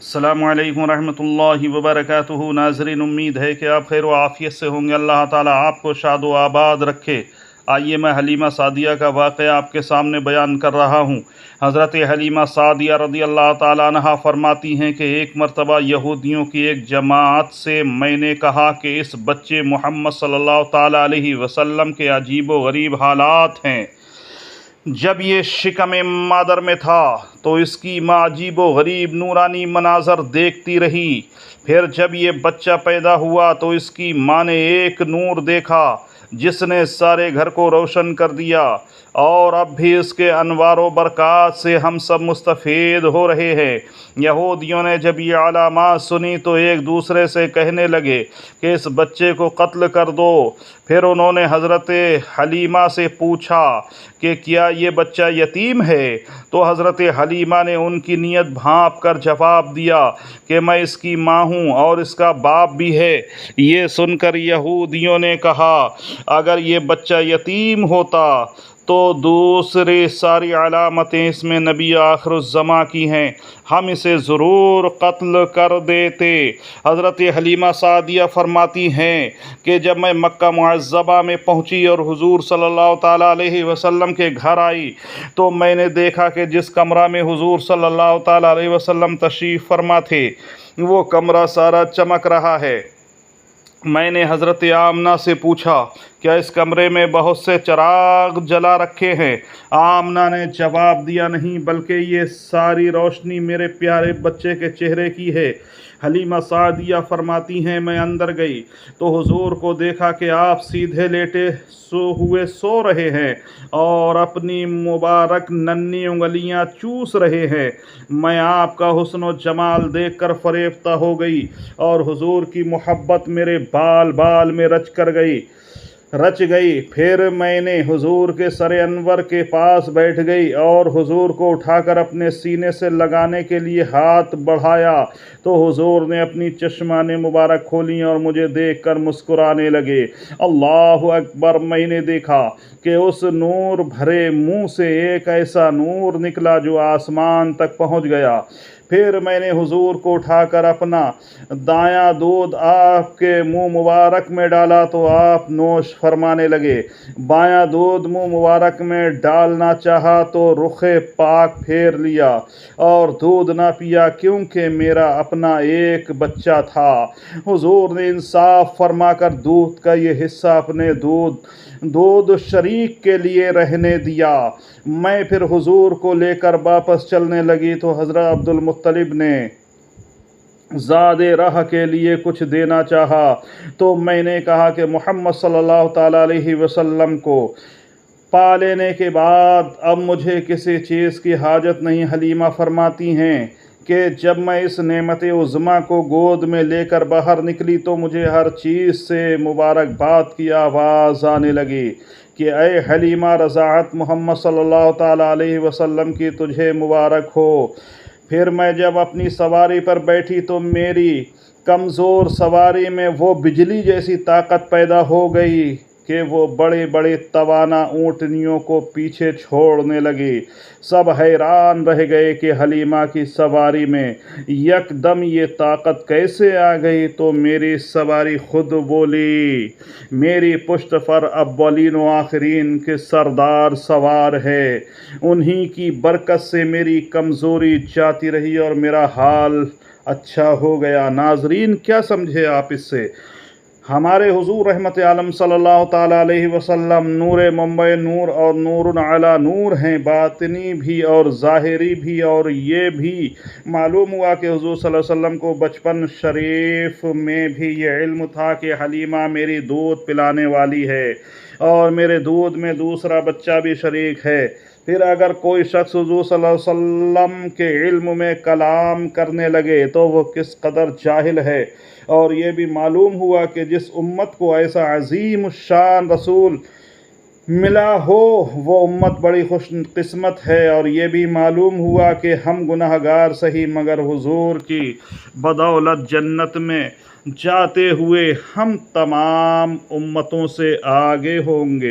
अस्सलामु अलैकुम रहमतुल्लाहि व बरकातुहू। नाज़रीन, उम्मीद है कि आप खैर व आफ़ियत से होंगे। अल्लाह ताला आपको शाद व आबाद रखे। आइए मैं हलीमा सादिया का वाक़या आपके सामने बयान कर रहा हूँ। हज़रत हलीमा सादिया रज़ी अल्लाह ताला अन्हा फरमाती हैं कि एक मरतबा यहूदियों की एक जमात से मैंने कहा कि इस बच्चे मोहम्मद सल्लल्लाहु ताला अलैहि वसल्लम के अजीब व गरीब हालात हैं। जब ये शिकम मादर में था तो इसकी माँ अजीब व गरीब नूरानी मनाज़र देखती रही। फिर जब ये बच्चा पैदा हुआ तो इसकी माँ ने एक नूर देखा जिसने सारे घर को रोशन कर दिया, और अब भी इसके अनवारो बरक़ात से हम सब मुस्तफ़ीद हो रहे हैं। यहूदियों ने जब ये अलामात सुनी तो एक दूसरे से कहने लगे कि इस बच्चे को कत्ल कर दो। फिर उन्होंने हज़रत हलीमा से पूछा कि क्या ये बच्चा यतीम है? तो हज़रत हलीमा ने उनकी नीयत भांप कर जवाब दिया कि मैं इसकी माँ हूँ और इसका बाप भी है। ये सुनकर यहूदियों ने कहा, अगर ये बच्चा यतीम होता तो दूसरी सारी अलामतें इसमें नबी आखिरुज़्ज़मा की हैं, हम इसे ज़रूर कत्ल कर देते। हज़रत हलीमा सादिया फरमाती हैं कि जब मैं मक्का मुअज़्ज़बा में पहुंची और हुज़ूर सल्लल्लाहु ताला अलैहि वसल्लम के घर आई तो मैंने देखा कि जिस कमरा में हुज़ूर सल्लल्लाहु ताला अलैहि वसल्लम तशरीफ़ फरमा थे वो कमरा सारा चमक रहा है। मैंने हज़रत आमना से पूछा, क्या इस कमरे में बहुत से चिराग जला रखे हैं? आमना ने जवाब दिया, नहीं, बल्कि ये सारी रोशनी मेरे प्यारे बच्चे के चेहरे की है। हलीमा सादिया फरमाती हैं, मैं अंदर गई तो हुजूर को देखा कि आप सीधे लेटे सो रहे हैं और अपनी मुबारक नन्ही उंगलियां चूस रहे हैं। मैं आपका हुस्न व जमाल देखकर फरेफ्ता हो गई और हुजूर की मोहब्बत मेरे बाल बाल में रच गई। फिर मैंने हुजूर के सर अनवर के पास बैठ गई और हुजूर को उठाकर अपने सीने से लगाने के लिए हाथ बढ़ाया तो हुजूर ने अपनी चश्माने मुबारक खोली और मुझे देखकर मुस्कुराने लगे। अल्लाहु अकबर। मैंने देखा कि उस नूर भरे मुंह से एक ऐसा नूर निकला जो आसमान तक पहुंच गया। फिर मैंने हुजूर को उठाकर अपना दायां दूध आपके मुंह मुबारक में डाला तो आप नोश फरमाने लगे। बायां दूध मुंह मुबारक में डालना चाहा तो रुखे पाक फेर लिया और दूध ना पिया क्योंकि मेरा अपना एक बच्चा था। हुजूर ने इंसाफ फरमाकर दूध का ये हिस्सा अपने दूध शरीक के लिए रहने दिया। मैं फिर हुजूर को लेकर वापस चलने लगी तो हज़रत अब्दुल मुत्तलिब ने ज़ादे राह के लिए कुछ देना चाहा तो मैंने कहा कि मोहम्मद सल्लल्लाहु ताला अलैहि वसल्लम को पा लेने के बाद अब मुझे किसी चीज़ की हाजत नहीं। हलीमा फरमाती हैं कि जब मैं इस नेमत उज़्मा को गोद में लेकर बाहर निकली तो मुझे हर चीज़ से मुबारकबाद की आवाज़ आने लगी कि ऐ हलीमा, रज़ाअत मोहम्मद सल्लल्लाहु ताला अलैहि वसल्लम की तुझे मुबारक हो। फिर मैं जब अपनी सवारी पर बैठी तो मेरी कमज़ोर सवारी में वो बिजली जैसी ताकत पैदा हो गई कि वो बड़े बड़े तवाना ऊँटनियों को पीछे छोड़ने लगी। सब हैरान रह गए कि हलीमा की सवारी में यकदम ये ताकत कैसे आ गई। तो मेरी सवारी खुद बोली, मेरी पुश्त पर अव्वलीन व आखिरीन के सरदार सवार है, उन्हीं की बरकत से मेरी कमज़ोरी जाती रही और मेरा हाल अच्छा हो गया। नाजरीन, क्या समझे आप इससे? हमारे हुजूर रहमत आलम सल्लल्लाहु ताला अलैहि वसल्लम नूर मुंबई नूर और नूरुन अला नूर हैं, बातिनी भी और ज़ाहिरी भी। और ये भी मालूम हुआ कि हुजूर सल्लल्लाहु अलैहि वसल्लम को बचपन शरीफ में भी ये इल्म था कि हलीमा मेरी दूध पिलाने वाली है और मेरे दूध में दूसरा बच्चा भी शरीक है। फिर अगर कोई शख्स हुजूर सल्लल्लाहु अलैहि वसल्लम के इल्म में कलाम करने लगे तो वो किस कदर जाहिल है। और ये भी मालूम हुआ कि जिस उम्मत को ऐसा अजीम शान रसूल मिला हो वो उम्मत बड़ी खुशकिस्मत है। और ये भी मालूम हुआ कि हम गुनाहगार सही मगर हुजूर की बदौलत जन्नत में जाते हुए हम तमाम उम्मतों से आगे होंगे।